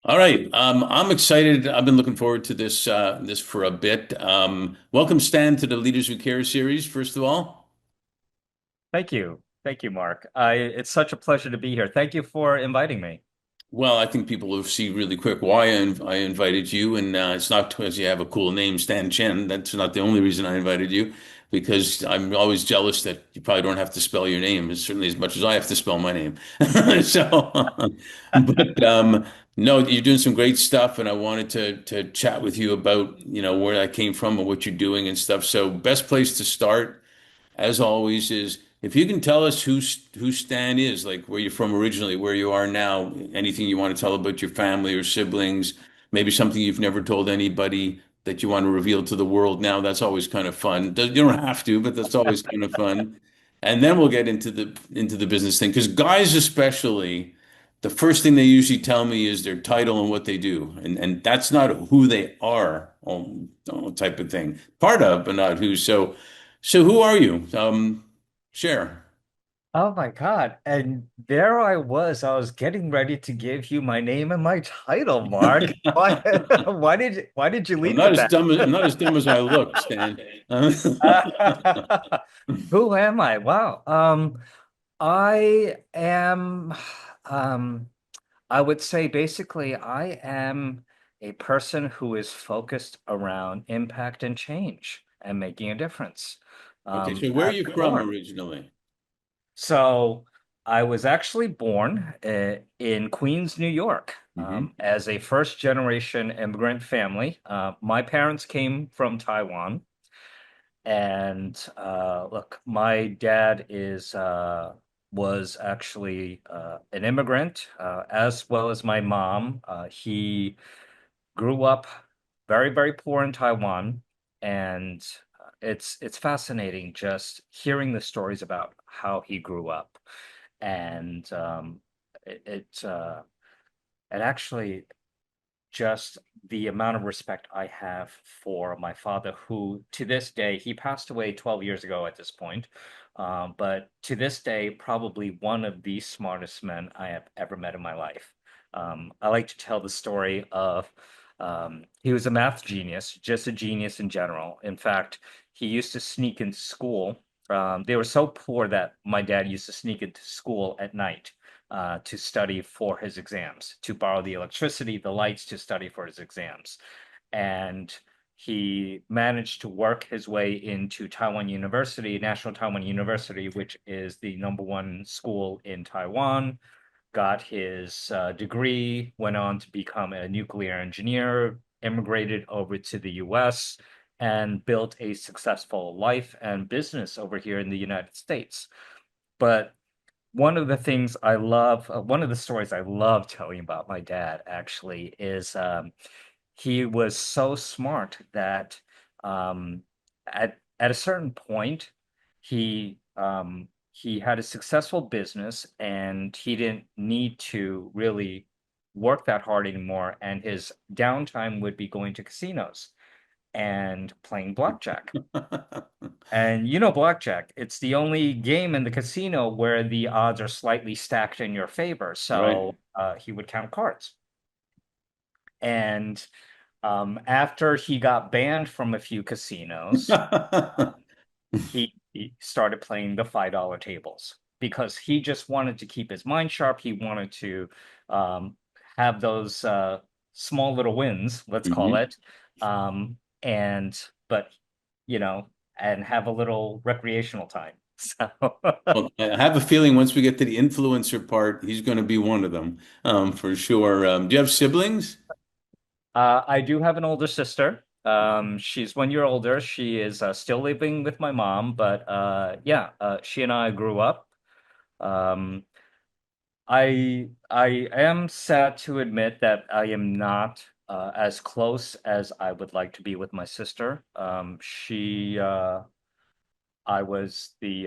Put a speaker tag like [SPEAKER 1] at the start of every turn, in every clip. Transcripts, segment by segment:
[SPEAKER 1] All right. I'm excited. I've been looking forward to this for a bit. Welcome, Stan, to the Leaders Who Care series, first of all.
[SPEAKER 2] Thank you. Thank you, Mark. It's such a pleasure to be here. Thank you for inviting me.
[SPEAKER 1] Well, I think people will see really quick why I invited you, and it's not because you have a cool name, Stan Chen. That's not the only reason I invited you, because I'm always jealous that you probably don't have to spell your name, as certainly as much as I have to spell my name. So, but no, you're doing some great stuff, and I wanted to chat with you about, where that came from and what you're doing and stuff. So, best place to start, as always, is if you can tell us who Stan is, like where you're from originally, where you are now, anything you want to tell about your family or siblings, maybe something you've never told anybody that you want to reveal to the world now. That's always kind of fun. You don't have to, but that's always kind of fun. And then we'll get into the business thing, because guys especially, the first thing they usually tell me is their title and what they do, and that's not who they are, type of thing. Part of, but not who. So who are you? Share.
[SPEAKER 2] Oh my God. And there I was getting ready to give you my name and my title, Mark. Why why did you lead with that?
[SPEAKER 1] I'm not as dumb as I look, Stan.
[SPEAKER 2] Who am I? Wow. I am um I would say basically I am a person who is focused around impact and change and making a difference.
[SPEAKER 1] Okay, so where are
[SPEAKER 2] At
[SPEAKER 1] you
[SPEAKER 2] the
[SPEAKER 1] from
[SPEAKER 2] core.
[SPEAKER 1] originally?
[SPEAKER 2] So I was actually born in Queens, New York,
[SPEAKER 1] Hmm.
[SPEAKER 2] as a first generation immigrant family. My parents came from Taiwan. And look, my dad is was actually an immigrant, as well as my mom. He grew up very, very poor in Taiwan, and it's fascinating just hearing the stories about how he grew up, and it it, uh, it actually just the amount of respect I have for my father, who to this day, he passed away 12 years ago at this point. But to this day, probably one of the smartest men I have ever met in my life. I like to tell the story of he was a math genius, just a genius in general. In fact, he used to sneak into school. They were so poor that my dad used to sneak into school at night to study for his exams, to borrow the electricity, the lights to study for his exams. And he managed to work his way into Taiwan University, National Taiwan University, which is the number one school in Taiwan. Got his degree, went on to become a nuclear engineer, immigrated over to the US, and built a successful life and business over here in the United States. But one of the things I love, one of the stories I love telling about my dad actually is he was so smart that um, at a certain point he had a successful business and he didn't need to really work that hard anymore, and his downtime would be going to casinos and playing blackjack. And you know, blackjack, it's the only game in the casino where the odds are slightly stacked in your favor.
[SPEAKER 1] Right.
[SPEAKER 2] So he would count cards. And after he got banned from a few casinos, he started playing the $5 tables because he just wanted to keep his mind sharp. He wanted to um, have those small little wins, let's call
[SPEAKER 1] Hmm.
[SPEAKER 2] it. And, but, and have a little recreational time. So
[SPEAKER 1] Well, I have a feeling once we get to the influencer part, he's going to be one of them, for sure. Do you have siblings?
[SPEAKER 2] I do have an older sister. She's 1 year older. She is still living with my mom, but yeah, she and I grew up. Um, I am sad to admit that I am not as close as I would like to be with my sister. I was the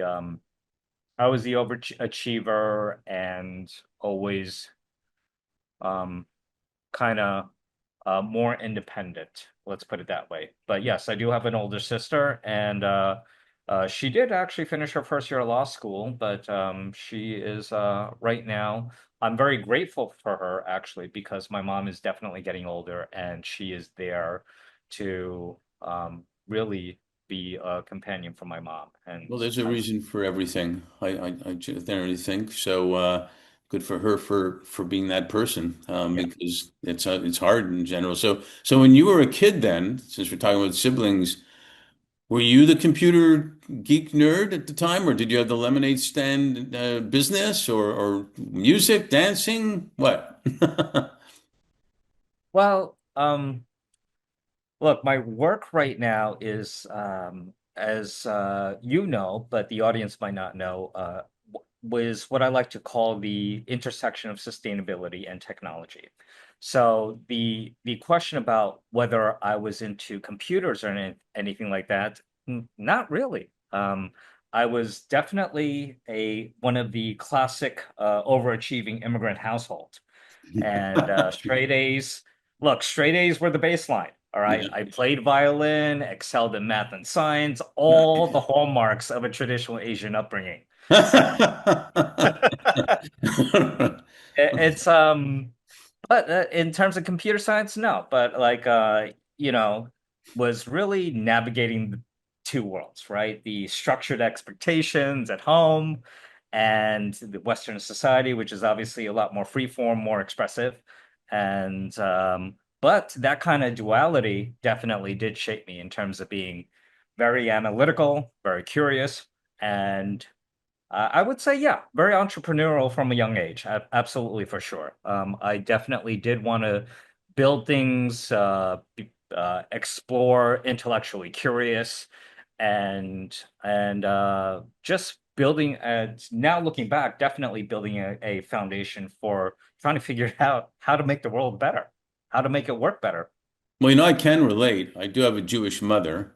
[SPEAKER 2] overachiever and always um, kind of more independent. Let's put it that way. But yes, I do have an older sister, and she did actually finish her first year of law school, but she is right now I'm very grateful for her actually because my mom is definitely getting older and she is there to really be a companion for my mom. And
[SPEAKER 1] Well, there's a reason for everything. I generally think so. Good for her for being that person,
[SPEAKER 2] yeah.
[SPEAKER 1] because it's hard in general. So when you were a kid, then, since we're talking about siblings, were you the computer geek nerd at the time, or did you have the lemonade stand business, or music, dancing? What?
[SPEAKER 2] Well, look, my work right now is, as you know, but the audience might not know, was what I like to call the intersection of sustainability and technology. So the question about whether I was into computers or anything like that, not really. I was definitely a one of the classic overachieving immigrant households. And straight A's, look, straight A's were the baseline. All right.
[SPEAKER 1] Yeah.
[SPEAKER 2] I played violin, excelled in math and science, all the hallmarks of a traditional Asian upbringing. It's but in terms of computer science, no. But like you know, was really navigating the two worlds, right? The structured expectations at home and the Western society, which is obviously a lot more freeform, more expressive. And but that kind of duality definitely did shape me in terms of being very analytical, very curious, and I would say, yeah, very entrepreneurial from a young age. Absolutely, for sure. I definitely did want to build things, explore, intellectually curious, and just building. Now looking back, definitely building a foundation for trying to figure out how to make the world better, how to make it work better.
[SPEAKER 1] Well, I can relate. I do have a Jewish mother.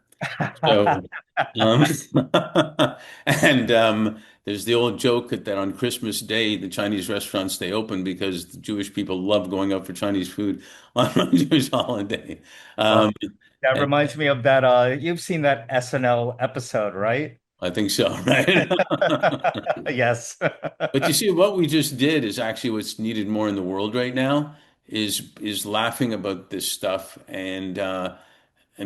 [SPEAKER 1] So, um, and there's the old joke that on Christmas Day, the Chinese restaurants stay open because the Jewish people love going out for Chinese food on a Jewish holiday.
[SPEAKER 2] Well,
[SPEAKER 1] Um,
[SPEAKER 2] that
[SPEAKER 1] and
[SPEAKER 2] reminds me of that. You've seen that SNL episode, right?
[SPEAKER 1] I think so, right?
[SPEAKER 2] Yes.
[SPEAKER 1] But you see, what we just did is actually what's needed more in the world right now is laughing about this stuff and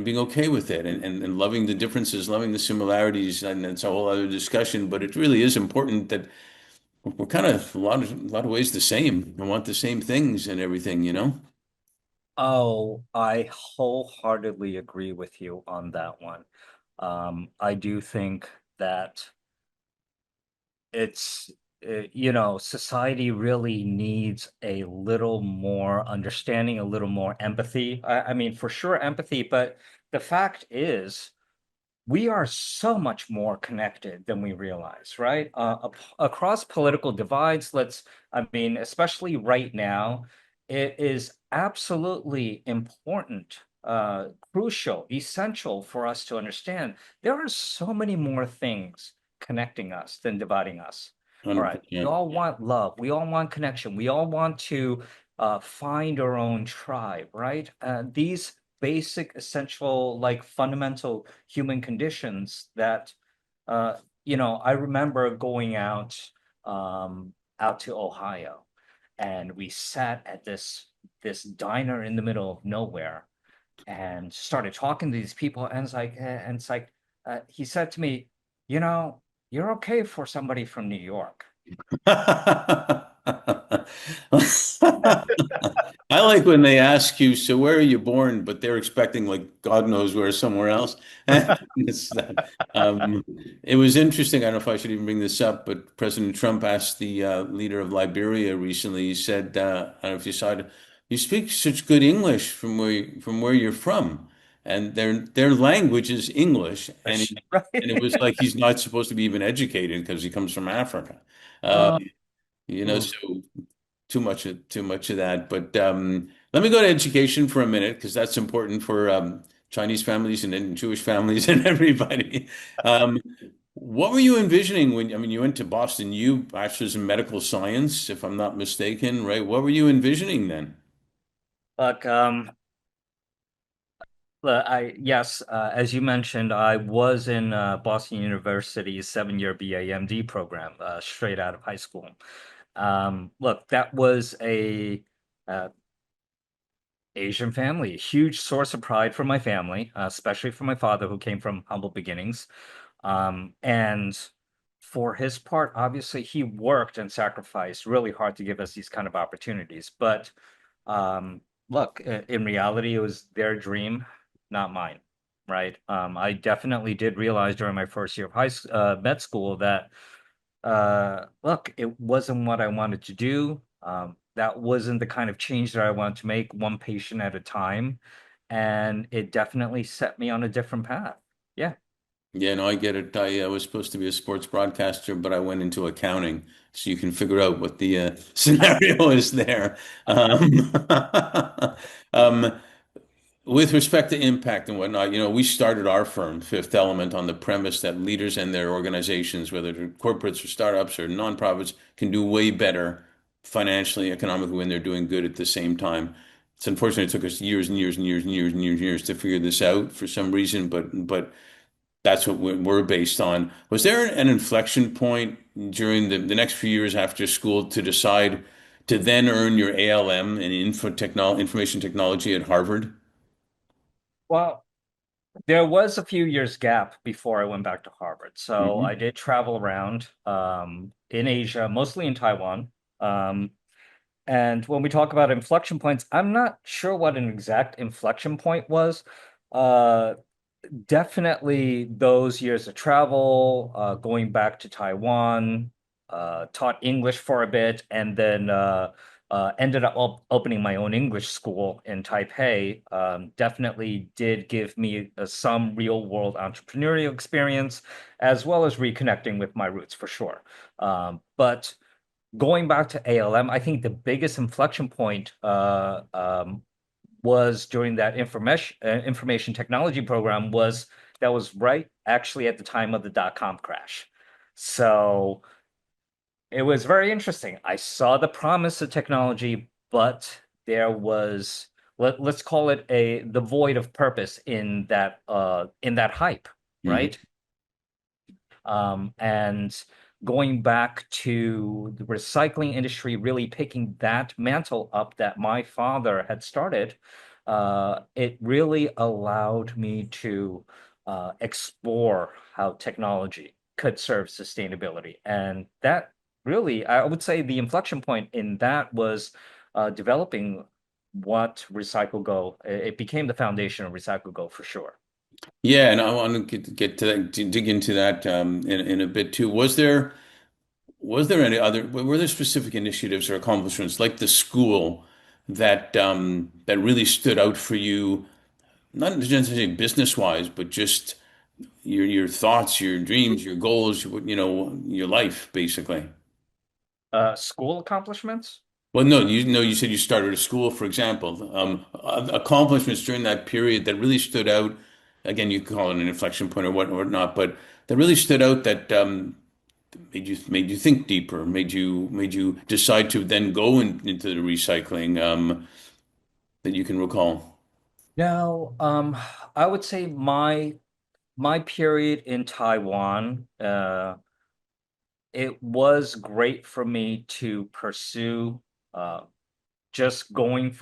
[SPEAKER 1] being okay with it and loving the differences, loving the similarities, and it's a whole other discussion. But it really is important that we're kind of a lot of ways the same. I want the same things and everything, you know?
[SPEAKER 2] Oh, I wholeheartedly agree with you on that one. I do think that it's, society really needs a little more understanding, a little more empathy. I mean, for sure, empathy, but the fact is, we are so much more connected than we realize, right? Across political divides, I mean, especially right now, it is absolutely important, crucial, essential for us to understand there are so many more things connecting us than dividing us. All right. We
[SPEAKER 1] 100%.
[SPEAKER 2] all want love. We all want connection. We all want to find our own tribe, right? These basic, essential, like fundamental human conditions that, I remember going out to Ohio, and we sat at this diner in the middle of nowhere and started talking to these people, and he said to me, you know, you're okay for somebody from New York.
[SPEAKER 1] I like when they ask you, so where are you born? But they're expecting like God knows where somewhere else. It's that. It was interesting. I don't know if I should even bring this up, but President Trump asked the leader of Liberia recently. He said, I don't know if you saw it, you speak such good English from where you're from. And their language is English. And it was
[SPEAKER 2] Right?
[SPEAKER 1] like he's not supposed to be even educated because he comes from Africa. Uh,
[SPEAKER 2] Uh,
[SPEAKER 1] so
[SPEAKER 2] oof.
[SPEAKER 1] too much of that. But let me go to education for a minute because that's important for Chinese families and Jewish families and everybody. Um, what were you envisioning when, I mean, you went to Boston, you bachelor's in medical science, if I'm not mistaken, right? What were you envisioning then?
[SPEAKER 2] Look, yes, as you mentioned, I was in Boston University's 7-year BA MD program, straight out of high school. Look, that was a uh, Asian family, a huge source of pride for my family, especially for my father, who came from humble beginnings. And for his part, obviously, he worked and sacrificed really hard to give us these kind of opportunities. But look, in reality, it was their dream, not mine, right? I definitely did realize during my first year of med school that look, it wasn't what I wanted to do. That wasn't the kind of change that I wanted to make, one patient at a time. And it definitely set me on a different path. Yeah.
[SPEAKER 1] Yeah, no, I get it. I was supposed to be a sports broadcaster, but I went into accounting, so you can figure out what the scenario is there. Um, um, with respect to impact and whatnot, we started our firm, Fifth Element, on the premise that leaders and their organizations, whether they're corporates or startups or nonprofits, can do way better financially, economically when they're doing good at the same time. It's unfortunate it took us years and years and years and years and years and years to figure this out for some reason, but that's what we're based on. Was there an inflection point during the next few years after school to decide to then earn your ALM in information technology at Harvard?
[SPEAKER 2] Well, there was a few years gap before I went back to Harvard. So I
[SPEAKER 1] Hmm.
[SPEAKER 2] did travel around in Asia, mostly in Taiwan. Um, and when we talk about inflection points, I'm not sure what an exact inflection point was. Uh, Definitely those years of travel, going back to Taiwan, taught English for a bit, and then ended up opening my own English school in Taipei. Definitely did give me some real world entrepreneurial experience, as well as reconnecting with my roots for sure. But going back to ALM, I think the biggest inflection point was during that information technology program was that was right actually at the time of the dot-com crash. So it was very interesting. I saw the promise of technology, but there was let's call it a the void of purpose in that hype,
[SPEAKER 1] Hmm.
[SPEAKER 2] right? And going back to the recycling industry, really picking that mantle up that my father had started, it really allowed me to explore how technology could serve sustainability. And that really, I would say the inflection point in that was developing what RecycleGo, it became the foundation of RecycleGo for sure.
[SPEAKER 1] Yeah, and I want to get to that, to dig into that in a bit too. Was there any other were there specific initiatives or accomplishments like the school that really stood out for you, not necessarily business wise, but just your thoughts, your dreams, your goals, your life, basically.
[SPEAKER 2] School accomplishments?
[SPEAKER 1] Well, no, you said you started a school, for example. Accomplishments during that period that really stood out. Again, you could call it an inflection point or whatnot, but that really stood out that made you think deeper, made you decide to then go into the recycling that you can recall.
[SPEAKER 2] No, I would say my period in Taiwan, it was great for me to pursue uh, just going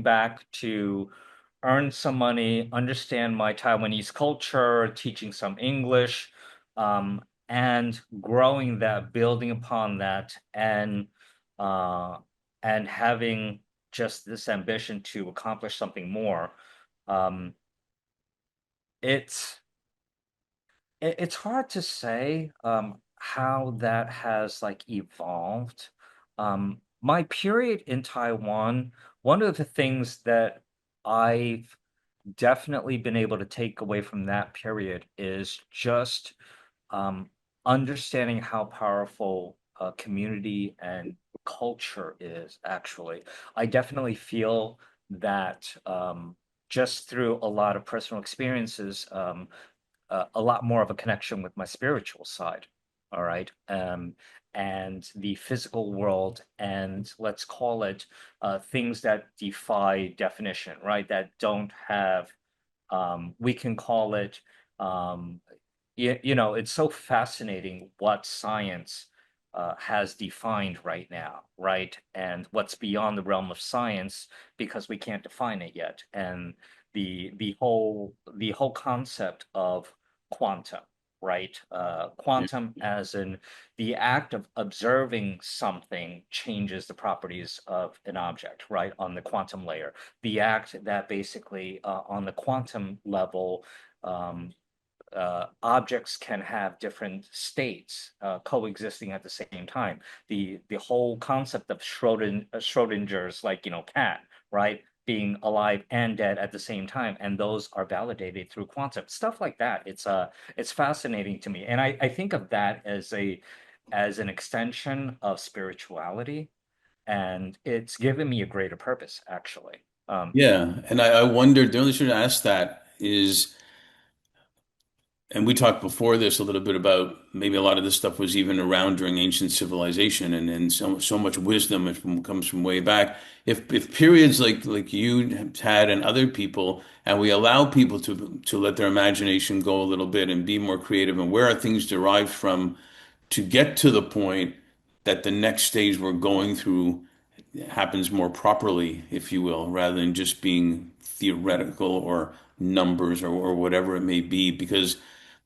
[SPEAKER 2] back to earn some money, understand my Taiwanese culture, teaching some English, and growing that, building upon that, uh, and having just this ambition to accomplish something more. Um, it's it's hard to say how that has like evolved. My period in Taiwan, one of the things that I've definitely been able to take away from that period is just um, understanding how powerful community and culture is, actually. I definitely feel that just through a lot of personal experiences, a lot more of a connection with my spiritual side. All right. And the physical world, and let's call it things that defy definition, right? That don't have, we can call it, it's so fascinating what science has defined right now, right? And what's beyond the realm of science because we can't define it yet. And the whole concept of quantum, right? Quantum as in the act of observing something changes the properties of an object, right? On the quantum layer. The act that basically on the quantum level um, objects can have different states coexisting at the same time. The whole concept of Schrodinger's like cat, right? Being alive and dead at the same time, and those are validated through quantum stuff like that. It's fascinating to me, and I think of that as an extension of spirituality, and it's given me a greater purpose, actually.
[SPEAKER 1] Yeah, and I wondered, the only reason I asked that is, and we talked before this a little bit about maybe a lot of this stuff was even around during ancient civilization, and so much wisdom comes from way back. If periods like you have had and other people, and we allow people to let their imagination go a little bit and be more creative, and where are things derived from to get to the point that the next stage we're going through happens more properly, if you will, rather than just being theoretical or numbers or whatever it may be. Because,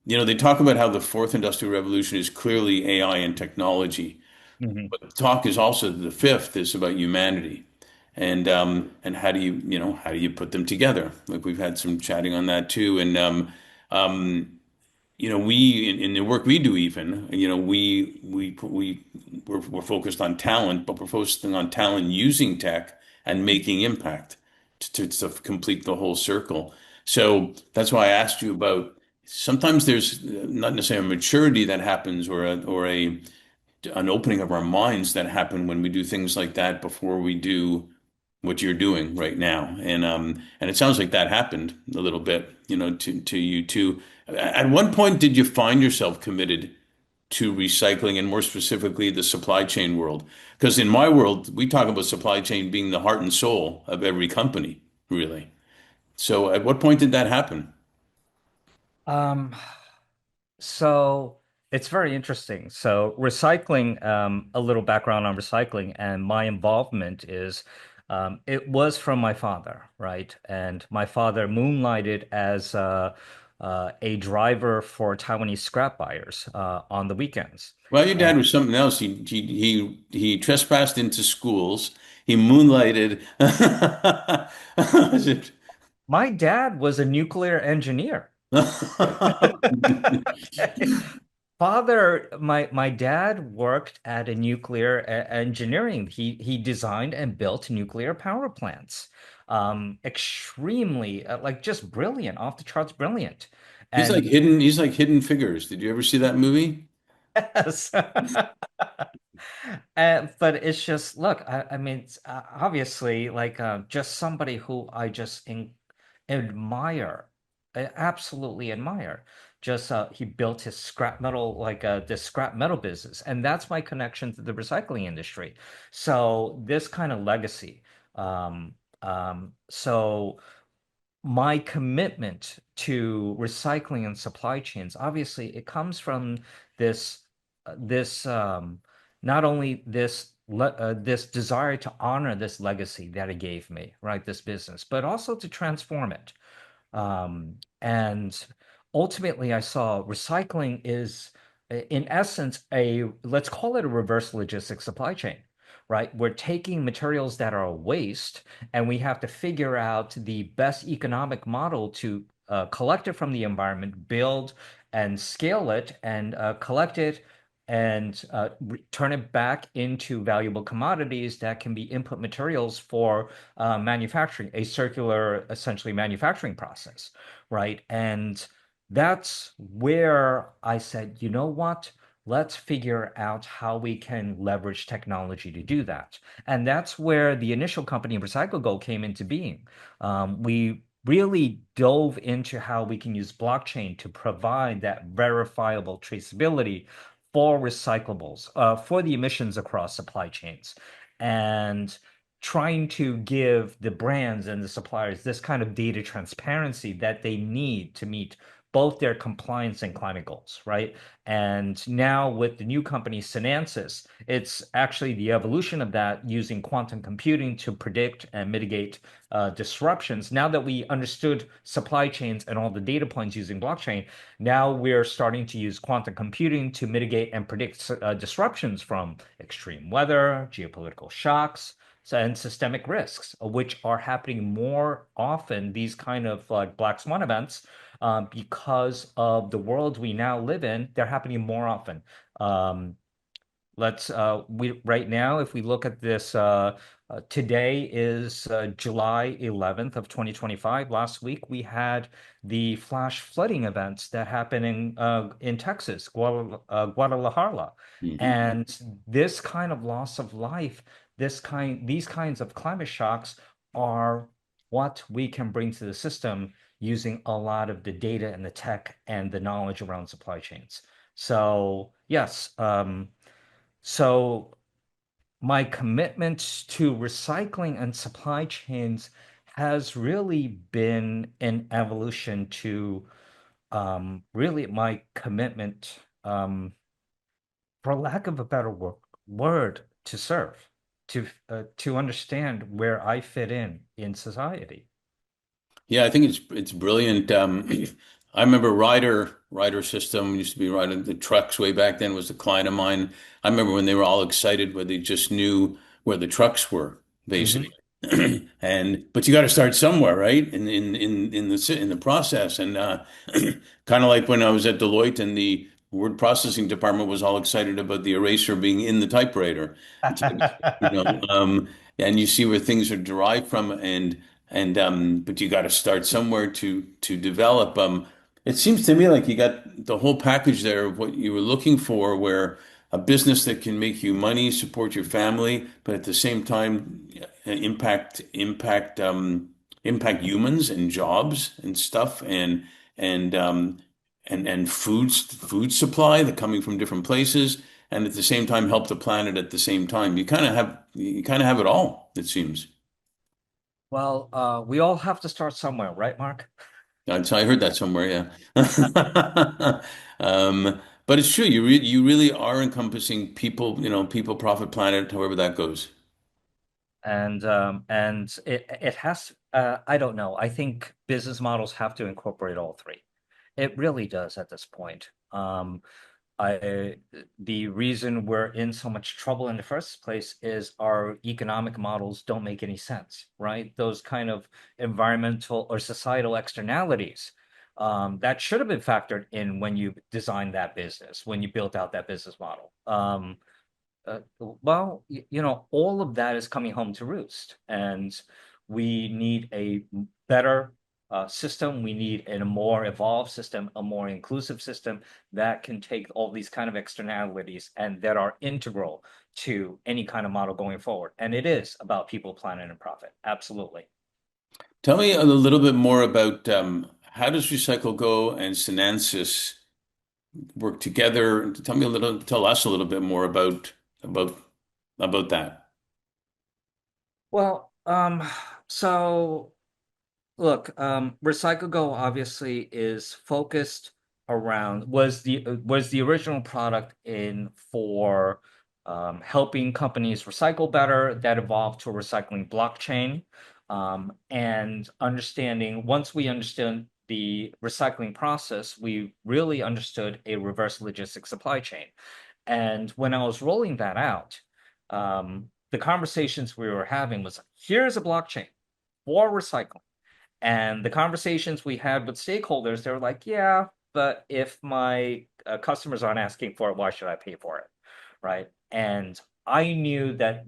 [SPEAKER 1] they talk about how the fourth industrial revolution is clearly AI and technology,
[SPEAKER 2] Mhm.
[SPEAKER 1] but talk is also the fifth is about humanity. And how do you put them together? Like we've had some chatting on that too. And we in the work we do, even, we're focused on talent, but we're focusing on talent using tech and making impact to complete the whole circle. So that's why I asked you about sometimes there's not necessarily a maturity that happens or an opening of our minds that happen when we do things like that before we do what you're doing right now. And it sounds like that happened a little bit, to you too. At one point, did you find yourself committed to recycling and more specifically the supply chain world? Because in my world, we talk about supply chain being the heart and soul of every company, really. So at what point did that happen?
[SPEAKER 2] Um, So it's very interesting. So recycling, a little background on recycling and my involvement is it was from my father, right? And my father moonlighted as a driver for Taiwanese scrap buyers on the weekends.
[SPEAKER 1] Well, your
[SPEAKER 2] And
[SPEAKER 1] dad was something else. He trespassed into schools. He moonlighted. Was it?
[SPEAKER 2] my dad was a nuclear engineer. My dad worked at a nuclear engineering. He designed and built nuclear power plants. Extremely like just brilliant, off the charts brilliant.
[SPEAKER 1] He's like
[SPEAKER 2] And
[SPEAKER 1] hidden. He's like Hidden Figures. Did you ever see that movie?
[SPEAKER 2] yes. But it's just, look, I mean, it's, obviously, like just somebody who I just admire, I absolutely admire. Just he built his scrap metal, like this scrap metal business, and that's my connection to the recycling industry. So this kind of legacy. So my commitment to recycling and supply chains, obviously, it comes from this this not only this desire to honor this legacy that it gave me, right, this business, but also to transform it. And ultimately, I saw recycling is, in essence, let's call it a reverse logistics supply chain, right? We're taking materials that are a waste, and we have to figure out the best economic model to collect it from the environment, build and scale it, and collect it and turn it back into valuable commodities that can be input materials for manufacturing, a circular, essentially manufacturing process, right? And that's where I said, you know what? Let's figure out how we can leverage technology to do that. And that's where the initial company, RecycleGo, came into being. We really dove into how we can use blockchain to provide that verifiable traceability for recyclables, for the emissions across supply chains. And trying to give the brands and the suppliers this kind of data transparency that they need to meet both their compliance and climate goals, right? And now with the new company Sinansys, it's actually the evolution of that using quantum computing to predict and mitigate disruptions. Now that we understood supply chains and all the data points using blockchain, now we're starting to use quantum computing to mitigate and predict disruptions from extreme weather, geopolitical shocks, and systemic risks, which are happening more often, these kind of like black swan events, because of the world we now live in, they're happening more often. Um, let's we right now, if we look at this, today is July 11th of 2025. Last week we had the flash flooding events that happened in Texas, Guadalajara,
[SPEAKER 1] Mhm.
[SPEAKER 2] and this kind of loss of life, these kinds of climate shocks are what we can bring to the system using a lot of the data and the tech and the knowledge around supply chains. So yes, so my commitment to recycling and supply chains has really been an evolution to really my commitment, for lack of a better word, to serve, to understand where I fit in society.
[SPEAKER 1] Yeah, I think it's brilliant. I remember Ryder System used to be riding the trucks way back then was a client of mine. I remember when they were all excited where they just knew where the trucks were, basically.
[SPEAKER 2] Hmm.
[SPEAKER 1] And but you got to start somewhere, right? In the process, and kind of like when I was at Deloitte and the word processing department was all excited about the eraser being in the typewriter. It's, you know, and you see where things are derived from, and but you got to start somewhere to develop. It seems to me like you got the whole package there of what you were looking for, where a business that can make you money, support your family, but at the same time impact humans and jobs and stuff and and food supply that coming from different places, and at the same time help the planet at the same time. You kind of have it all, it seems.
[SPEAKER 2] Well, we all have to start somewhere, right, Mark?
[SPEAKER 1] I heard that somewhere, yeah. But it's true. You really are encompassing people, people, profit, planet, however that goes.
[SPEAKER 2] And it has, I don't know. I think business models have to incorporate all three. It really does at this point. I The reason we're in so much trouble in the first place is our economic models don't make any sense, right? Those kind of environmental or societal externalities, that should have been factored in when you designed that business, when you built out that business model. Well, all of that is coming home to roost, and we need a better system. We need a more evolved system, a more inclusive system that can take all these kind of externalities and that are integral to any kind of model going forward. And it is about people, planet, and profit. Absolutely.
[SPEAKER 1] Tell me a little bit more about how does RecycleGo and Sinansys work together? Tell us a little bit more about about that.
[SPEAKER 2] Well, so look, RecycleGo obviously is focused around was the original product in for helping companies recycle better. That evolved to a recycling blockchain, and understanding once we understood the recycling process, we really understood a reverse logistics supply chain. And when I was rolling that out, the conversations we were having was here's a blockchain for recycling. And the conversations we had with stakeholders, they were like, yeah, but if my customers aren't asking for it, why should I pay for it? Right. And I knew that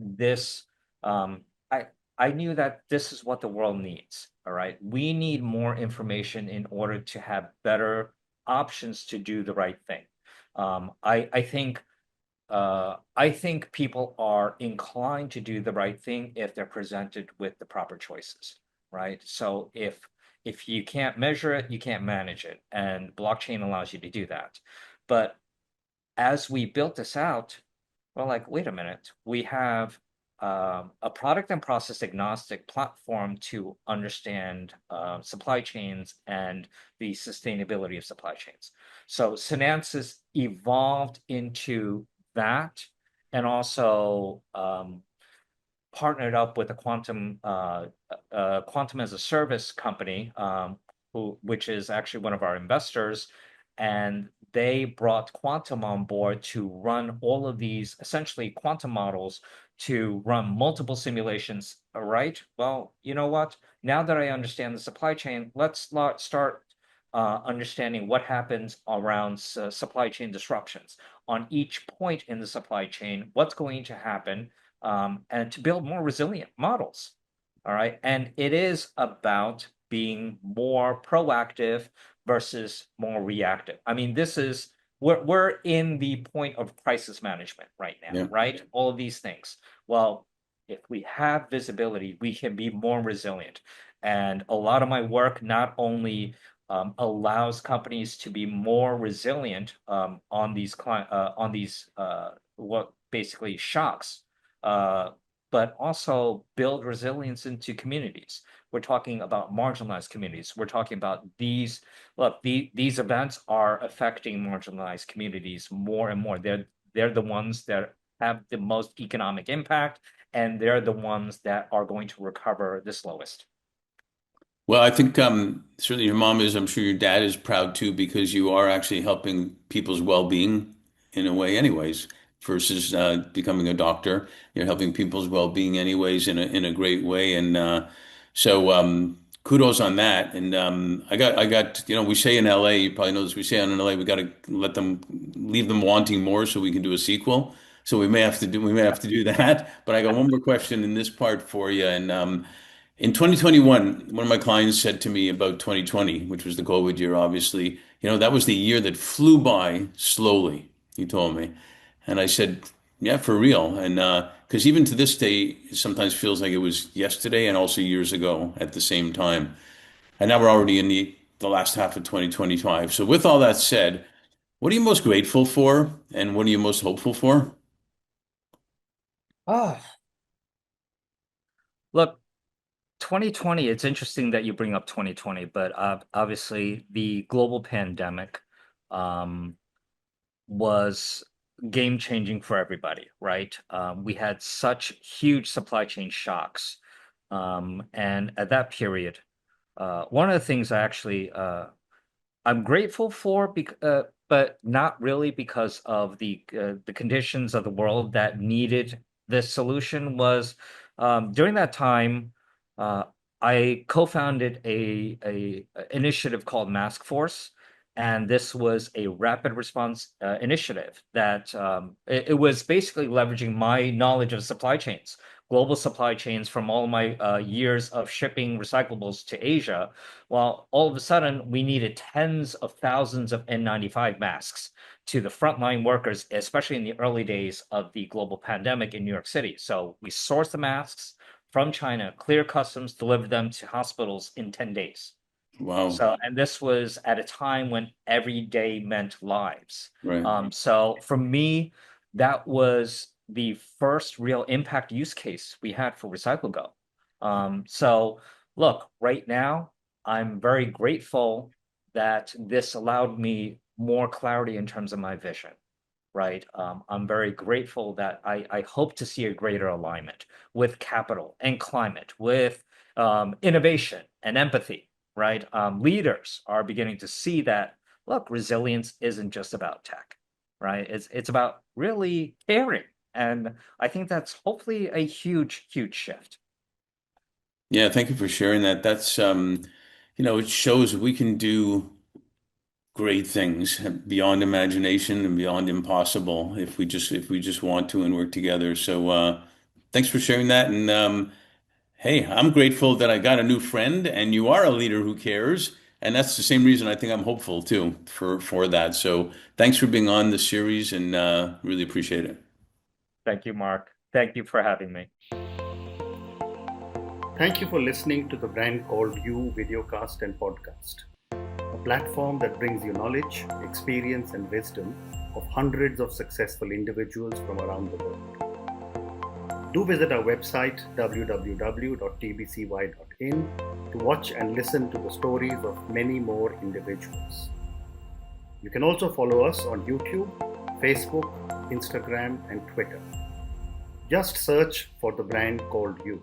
[SPEAKER 2] um, I, I knew that this is what the world needs. All right. We need more information in order to have better options to do the right thing. I think people are inclined to do the right thing if they're presented with the proper choices, right? So if you can't measure it, you can't manage it, and blockchain allows you to do that. But as we built this out, we're like, wait a minute, we have a product and process agnostic platform to understand supply chains and the sustainability of supply chains. So Sinansys evolved into that, and also partnered up with a quantum as a service company, which is actually one of our investors, and they brought quantum on board to run all of these essentially quantum models to run multiple simulations. All right, well, you know what? Now that I understand the supply chain, let's start understanding what happens around supply chain disruptions on each point in the supply chain, what's going to happen, and to build more resilient models. All right. And it is about being more proactive versus more reactive. I mean, we're in the point of crisis management right now,
[SPEAKER 1] Yeah.
[SPEAKER 2] right? All of these things. Well, if we have visibility, we can be more resilient. And a lot of my work not only allows companies to be more resilient on these what basically shocks, uh, but also build resilience into communities. We're talking about marginalized communities. We're talking about these events are affecting marginalized communities more and more. They're the ones that have the most economic impact, and they're the ones that are going to recover the slowest.
[SPEAKER 1] Well, I think certainly your mom is. I'm sure your dad is proud too, because you are actually helping people's well-being in a way, anyways, versus becoming a doctor. You're helping people's well-being anyways in a great way, and kudos on that. And I got we say in LA, you probably know this. We say in LA, we got to leave them wanting more, so we can do a sequel. So we may have to do that. But I got one more question in this part for you, and in 2021, one of my clients said to me about 2020, which was the COVID year, obviously, that was the year that flew by slowly, he told me. And I said, yeah, for real. And because even to this day, it sometimes feels like it was yesterday and also years ago at the same time. And now we're already in the last half of 2025. So with all that said, what are you most grateful for and what are you most hopeful for?
[SPEAKER 2] Ah, look, 2020, it's interesting that you bring up 2020, but obviously the global pandemic um, was game changing for everybody, right? We had such huge supply chain shocks. And at that period, one of the things I'm grateful for, but not really because of the conditions of the world that needed this solution. Was during that time, uh, I co-founded a initiative called Mask Force, and this was a rapid response initiative that it was basically leveraging my knowledge of supply chains, global supply chains from all my years of shipping recyclables to Asia. Well, all of a sudden, we needed tens of thousands of N95 masks to the frontline workers, especially in the early days of the global pandemic in New York City. So we sourced the masks from China, clear customs, delivered them to hospitals in 10 days.
[SPEAKER 1] Wow.
[SPEAKER 2] So, and this was at a time when every day meant lives.
[SPEAKER 1] Right.
[SPEAKER 2] So for me, that was the first real impact use case we had for RecycleGo. So look, right now, I'm very grateful that this allowed me more clarity in terms of my vision, right? I'm very grateful that I hope to see a greater alignment with capital and climate, with innovation and empathy, right? Leaders are beginning to see that, look, resilience isn't just about tech, right? It's about really caring. And I think that's hopefully a huge, huge shift.
[SPEAKER 1] Yeah, thank you for sharing that. That's it shows we can do great things beyond imagination and beyond impossible if we just want to and work together. So thanks for sharing that. And hey, I'm grateful that I got a new friend and you are a leader who cares. And that's the same reason I think I'm hopeful too for that. So thanks for being on the series and really appreciate it.
[SPEAKER 2] Thank you, Mark. Thank you for having me.
[SPEAKER 3] Thank you for listening to the brand called You Videocast and Podcast, a platform that brings you knowledge, experience, and wisdom of hundreds of successful individuals from around the world. Do visit our website www.tbcy.in to watch and listen to the stories of many more individuals. You can also follow us on YouTube, Facebook, Instagram, and Twitter. Just search for the brand called You.